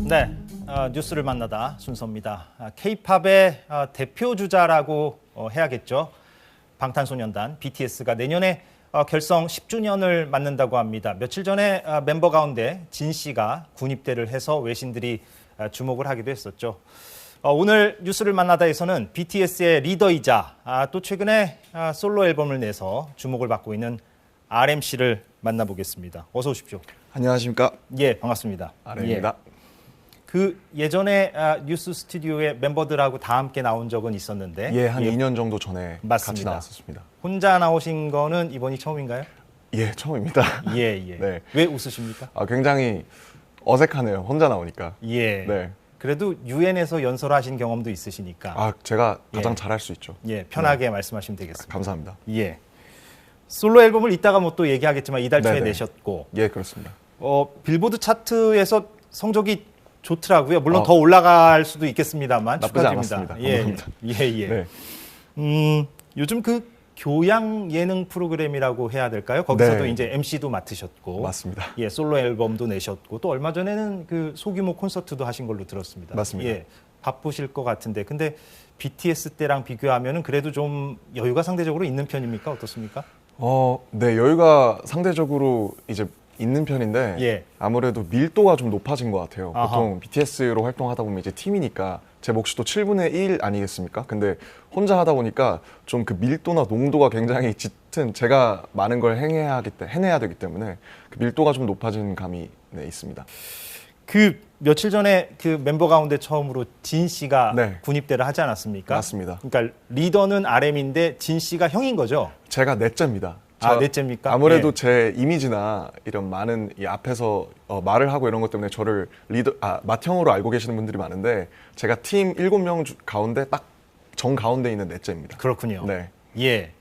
네, 뉴스를 만나다 순서입니다. K-팝의 대표 주자라고 해야겠죠. 방탄소년단 BTS가 내년에 결성 10주년을 맞는다고 합니다. 며칠 전에 멤버 가운데 진 씨가 군입대를 해서 외신들이 주목을 하기도 했었죠. 오늘 뉴스를 만나다에서는 BTS의 리더이자 또 최근에 솔로 앨범을 내서 주목을 받고 있는 RM 씨를 만나보겠습니다. 어서 오십시오. 안녕하십니까? 예, 반갑습니다. RM입니다. 그 예전에 뉴스 스튜디오에 멤버들하고 다 함께 나온 적은 있었는데 예, 한 2년 정도 전에 맞습니다. 같이 나왔었습니다. 혼자 나오신 거는 이번이 처음인가요? 예, 처음입니다. 예. 네. 왜 웃으십니까? 굉장히 어색하네요. 혼자 나오니까. 예. 네. 그래도 유엔에서 연설하신 경험도 있으시니까 제가 가장 예. 잘할 수 있죠. 예, 편하게 말씀하시면 되겠습니다. 감사합니다. 예. 솔로 앨범을 이따가 뭐 또 얘기하겠지만 이달 초에 네네. 내셨고 예, 그렇습니다. 빌보드 차트에서 성적이 좋더라고요. 물론 더 올라갈 수도 있겠습니다만 나쁘지 축하드립니다. 않았습니다. 예. 감사합니다. 네. 요즘 그 교양 예능 프로그램이라고 해야 될까요? 거기서도 네. 이제 MC도 맡으셨고, 맞습니다. 예, 솔로 앨범도 내셨고, 또 얼마 전에는 그 소규모 콘서트도 하신 걸로 들었습니다. 맞습니다. 예, 바쁘실 것 같은데, 근데 BTS 때랑 비교하면은 그래도 좀 여유가 상대적으로 있는 편입니까? 어떻습니까? 네, 여유가 상대적으로 이제 있는 편인데 예. 아무래도 밀도가 좀 높아진 것 같아요. 아하. 보통 BTS로 활동하다 보면 이제 팀이니까 제 몫이 또 7분의 1 아니겠습니까? 근데 혼자 하다 보니까 좀 그 밀도나 농도가 굉장히 짙은, 제가 많은 걸 해내야 되기 때문에 그 밀도가 좀 높아진 감이 있습니다. 그 며칠 전에 그 멤버 가운데 처음으로 진 씨가 네. 군입대를 하지 않았습니까? 맞습니다. 그러니까 리더는 RM인데 진 씨가 형인 거죠? 제가 넷째입니다. 넷째입니까? 아무래도 예. 제 이미지나 이런 많은 이 앞에서 말을 하고 이런 것 때문에 저를 맏형으로 알고 계시는 분들이 많은데 제가 팀 7명 가운데 딱 정 가운데 있는 넷째입니다. 그렇군요. 네. 예.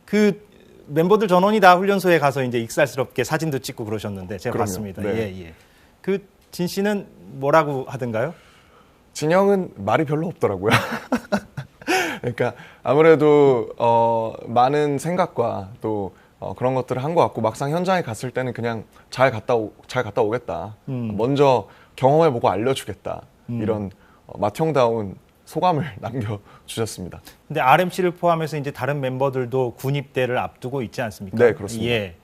그 멤버들 전원이 다 훈련소에 가서 이제 익살스럽게 사진도 찍고 그러셨는데 제가 그럼요. 봤습니다. 네. 예. 그 진 씨는 뭐라고 하던가요? 진영은 말이 별로 없더라고요. 그러니까 아무래도 많은 생각과 또 그런 것들을 한 것 같고 막상 현장에 갔을 때는 그냥 잘 갔다 오겠다. 먼저 경험해보고 알려주겠다. 이런 맏형다운 소감을 남겨주셨습니다. 근데 RM 씨를 포함해서 이제 다른 멤버들도 군입대를 앞두고 있지 않습니까? 네, 그렇습니다. 예.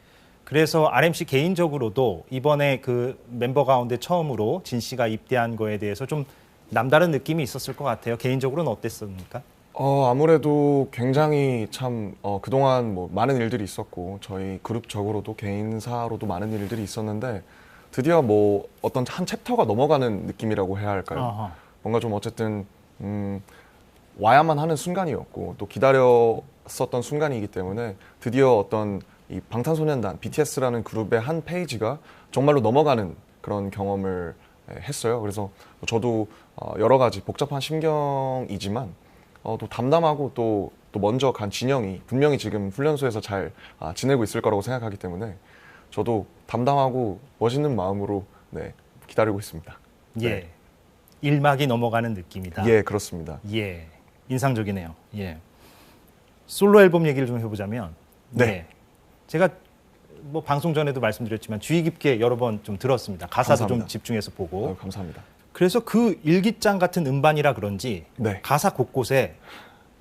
그래서 RM 씨 개인적으로도 이번에 그 멤버 가운데 처음으로 진 씨가 입대한 거에 대해서 좀 남다른 느낌이 있었을 것 같아요. 개인적으로는 어땠습니까? 아무래도 굉장히 참 그동안 뭐 많은 일들이 있었고 저희 그룹적으로도 개인사로도 많은 일들이 있었는데 드디어 뭐 어떤 한 챕터가 넘어가는 느낌이라고 해야 할까요? 아하. 뭔가 좀 어쨌든 와야만 하는 순간이었고 또 기다렸었던 순간이기 때문에 드디어 어떤 이 방탄소년단 BTS라는 그룹의 한 페이지가 정말로 넘어가는 그런 경험을 했어요. 그래서 저도 여러 가지 복잡한 심경이지만 또 담담하고 또 먼저 간 진영이 분명히 지금 훈련소에서 잘 지내고 있을 거라고 생각하기 때문에 저도 담담하고 멋있는 마음으로 기다리고 있습니다. 예. 네. 1막이 넘어가는 느낌이다. 예, 그렇습니다. 예. 인상적이네요. 예. 솔로 앨범 얘기를 좀 해보자면, 네. 예. 제가 뭐 방송 전에도 말씀드렸지만 주의 깊게 여러 번 좀 들었습니다. 가사도 감사합니다. 좀 집중해서 보고. 감사합니다. 그래서 그 일기장 같은 음반이라 그런지 네. 가사 곳곳에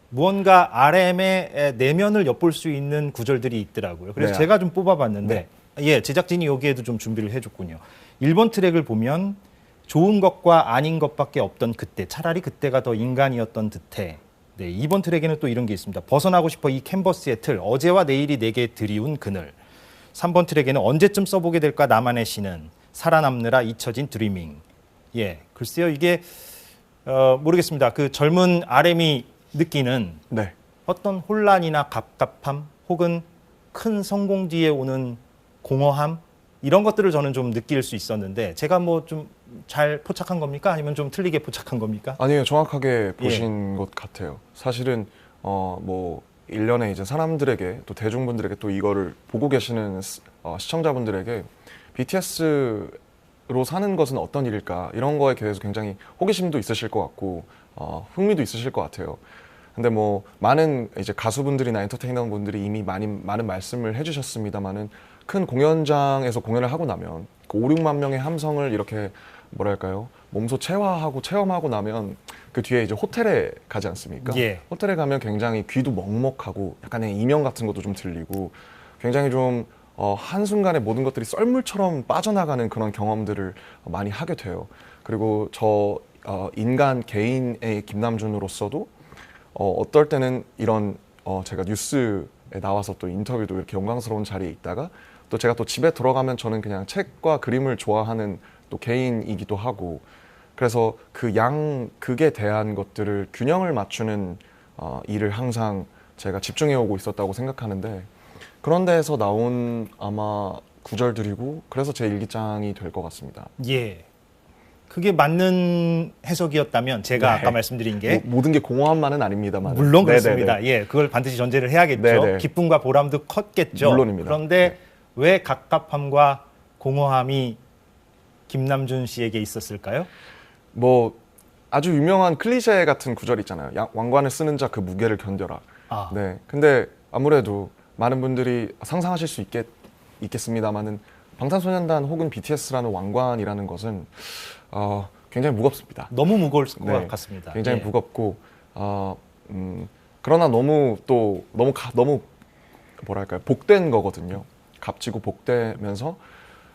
무언가 RM의 내면을 엿볼 수 있는 구절들이 있더라고요. 그래서 네. 제가 좀 뽑아봤는데, 예, 제작진이 여기에도 좀 준비를 해줬군요. 1번 트랙을 보면 좋은 것과 아닌 것밖에 없던 그때, 차라리 그때가 더 인간이었던 듯해. 네, 2번 트랙에는 또 이런 게 있습니다. 벗어나고 싶어 이 캔버스의 틀, 어제와 내일이 내게 드리운 그늘. 3번 트랙에는 언제쯤 써보게 될까 나만의 시는, 살아남느라 잊혀진 드리밍. 예, 글쎄요, 이게 모르겠습니다. 그 젊은 RM이 느끼는 네. 어떤 혼란이나 갑갑함 혹은 큰 성공 뒤에 오는 공허함 이런 것들을 저는 좀 느낄 수 있었는데 제가 뭐 좀 잘 포착한 겁니까? 아니면 좀 틀리게 포착한 겁니까? 아니에요. 정확하게 보신 것 같아요. 사실은 뭐 일련의 이제 사람들에게 또 대중분들에게 또 이거를 보고 계시는 시청자분들에게 BTS로 사는 것은 어떤 일일까 이런 거에 대해서 굉장히 호기심도 있으실 것 같고 흥미도 있으실 것 같아요. 근데 뭐 많은 이제 가수분들이나 엔터테이너 분들이 이미 많은 말씀을 해주셨습니다만은 큰 공연장에서 공연을 하고 나면 그 5, 6만 명의 함성을 이렇게 뭐랄까요? 몸소 체화하고 체험하고 나면 그 뒤에 이제 호텔에 가지 않습니까? 예. 호텔에 가면 굉장히 귀도 먹먹하고 약간의 이명 같은 것도 좀 들리고 굉장히 좀 한순간에 모든 것들이 썰물처럼 빠져나가는 그런 경험들을 많이 하게 돼요. 그리고 저 인간 개인의 김남준으로서도 어떨 때는 이런 제가 뉴스에 나와서 또 인터뷰도 이렇게 영광스러운 자리에 있다가 또 제가 또 집에 들어가면 저는 그냥 책과 그림을 좋아하는 또 개인이기도 하고 그래서 그 양극에 대한 것들을 균형을 맞추는 일을 항상 제가 집중해 오고 있었다고 생각하는데 그런 데에서 나온 아마 구절들이고 그래서 제 일기장이 될 것 같습니다. 예. 그게 맞는 해석이었다면 제가 네. 아까 말씀드린 게 모든 게 공허함만은 아닙니다만 물론 그렇습니다. 예, 그걸 반드시 전제를 해야겠죠. 네네. 기쁨과 보람도 컸겠죠. 물론입니다. 그런데 네. 왜 갑갑함과 공허함이 김남준 씨에게 있었을까요? 뭐 아주 유명한 클리셰 같은 구절 있잖아요. 왕관을 쓰는 자 그 무게를 견뎌라. 아, 네. 근데 아무래도 많은 분들이 상상하실 수 있겠습니다만은 방탄소년단 혹은 BTS라는 왕관이라는 것은 굉장히 무겁습니다. 너무 무거울 것 네, 같습니다. 굉장히 예. 무겁고 그러나 너무 뭐랄까요 복된 거거든요. 값지고 복되면서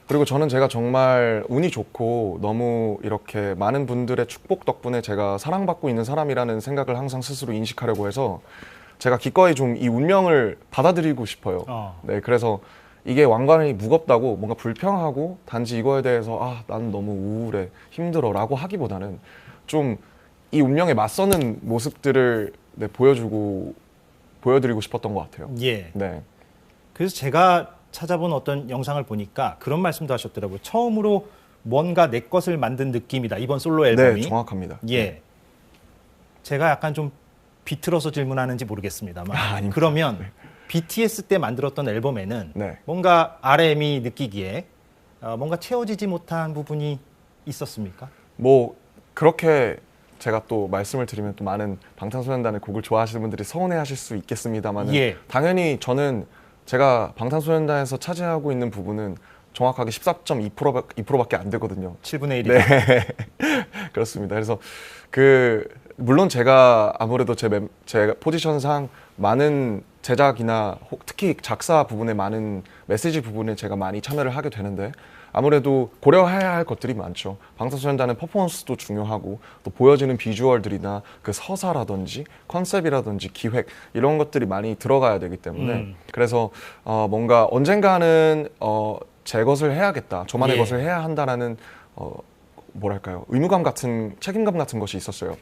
그리고 저는 제가 정말 운이 좋고 너무 이렇게 많은 분들의 축복 덕분에 제가 사랑받고 있는 사람이라는 생각을 항상 스스로 인식하려고 해서 제가 기꺼이 좀 이 운명을 받아들이고 싶어요. 네, 그래서 이게 왕관이 무겁다고 뭔가 불평하고 단지 이거에 대해서 나는 너무 우울해 힘들어라고 하기보다는 좀 이 운명에 맞서는 모습들을 네, 보여드리고 싶었던 것 같아요. 예. 네, 그래서 제가 찾아본 어떤 영상을 보니까 그런 말씀도 하셨더라고요. 처음으로 뭔가 내 것을 만든 느낌이다. 이번 솔로 앨범이. 네, 정확합니다. 예. 네. 제가 약간 좀 비틀어서 질문하는지 모르겠습니다만. 아닙니다. 그러면 네. BTS 때 만들었던 앨범에는 네. 뭔가 RM이 느끼기에 뭔가 채워지지 못한 부분이 있었습니까? 뭐 그렇게 제가 또 말씀을 드리면 또 많은 방탄소년단의 곡을 좋아하시는 분들이 서운해하실 수 있겠습니다만 예. 당연히 저는 제가 방탄소년단에서 차지하고 있는 부분은 정확하게 14.2%밖에 안 되거든요. 7분의 1이. 네, 그렇습니다. 그래서 물론 제가 아무래도 제 포지션상 많은 제작이나 특히 작사 부분에 많은 메시지 부분에 제가 많이 참여를 하게 되는데 아무래도 고려해야 할 것들이 많죠. 방탄소년단은 퍼포먼스도 중요하고 또 보여지는 비주얼들이나 그 서사라든지 컨셉이라든지 기획 이런 것들이 많이 들어가야 되기 때문에 그래서 뭔가 언젠가는 제 것을 해야겠다. 저만의 예. 것을 해야 한다라는 뭐랄까요 의무감 같은 책임감 같은 것이 있었어요.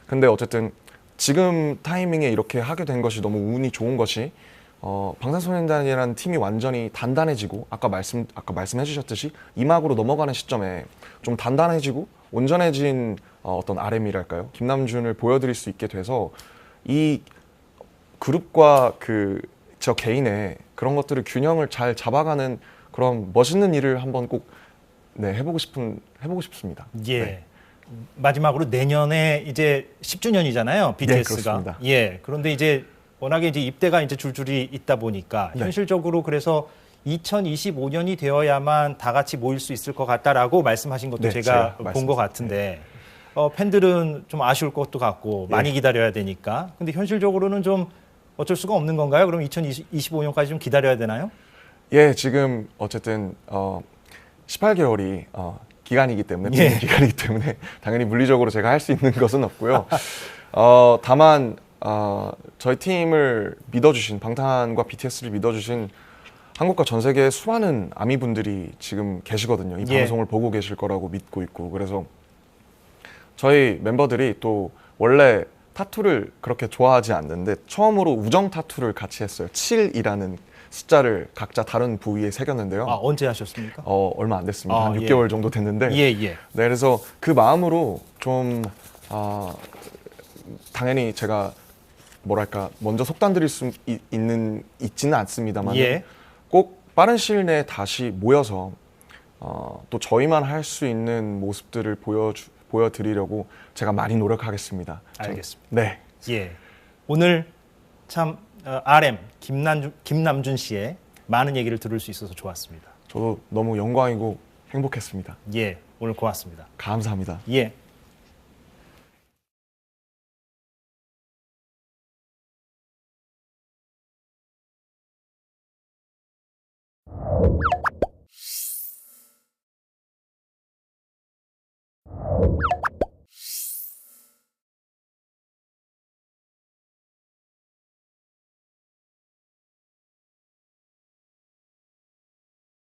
근데 어쨌든 지금 타이밍에 이렇게 하게 된 것이 너무 운이 좋은 것이 방탄소년단이라는 팀이 완전히 단단해지고 아까 말씀해 주셨듯이 이막으로 넘어가는 시점에 좀 단단해지고 온전해진 어떤 RM이랄까요 김남준을 보여드릴 수 있게 돼서 이 그룹과 저 개인의 그런 것들을 균형을 잘 잡아가는 그런 멋있는 일을 한번 꼭 해보고 싶습니다. 예. 네. 마지막으로 내년에 이제 10주년이잖아요. BTS가. 그렇습니다. 예. 그런데 이제 워낙에 이제 입대가 이제 줄줄이 있다 보니까 네. 현실적으로 그래서 2025년이 되어야만 다 같이 모일 수 있을 것 같다라고 말씀하신 것도 네, 제가 제가 본 것 같은데 팬들은 좀 아쉬울 것도 같고 많이 예. 기다려야 되니까. 근데 현실적으로는 좀 어쩔 수가 없는 건가요? 그럼 2025년까지 좀 기다려야 되나요? 예, 지금 어쨌든 18개월이 기간이기 때문에 예. 기간이기 때문에 당연히 물리적으로 제가 할 수 있는 것은 없고요. 다만 저희 팀을 믿어주신 방탄과 BTS를 믿어주신 한국과 전 세계의 수많은 아미분들이 지금 계시거든요. 이 예. 방송을 보고 계실 거라고 믿고 있고 그래서 저희 멤버들이 또 원래 타투를 그렇게 좋아하지 않는데 처음으로 우정 타투를 같이 했어요. 7이라는 숫자를 각자 다른 부위에 새겼는데요. 언제 하셨습니까? 얼마 안 됐습니다. 한 예. 6개월 정도 됐는데 예. 네, 그래서 그 마음으로 좀 당연히 제가 뭐랄까 먼저 속단드릴 수 있지는 않습니다만 예. 꼭 빠른 시일 내에 다시 모여서 또 저희만 할 수 있는 모습들을 보여드리려고 제가 많이 노력하겠습니다. 알겠습니다. 네. 예. 오늘 참 RM 김남준 씨의 많은 얘기를 들을 수 있어서 좋았습니다. 저도 너무 영광이고 행복했습니다. 예, 오늘 고맙습니다. 감사합니다. 예.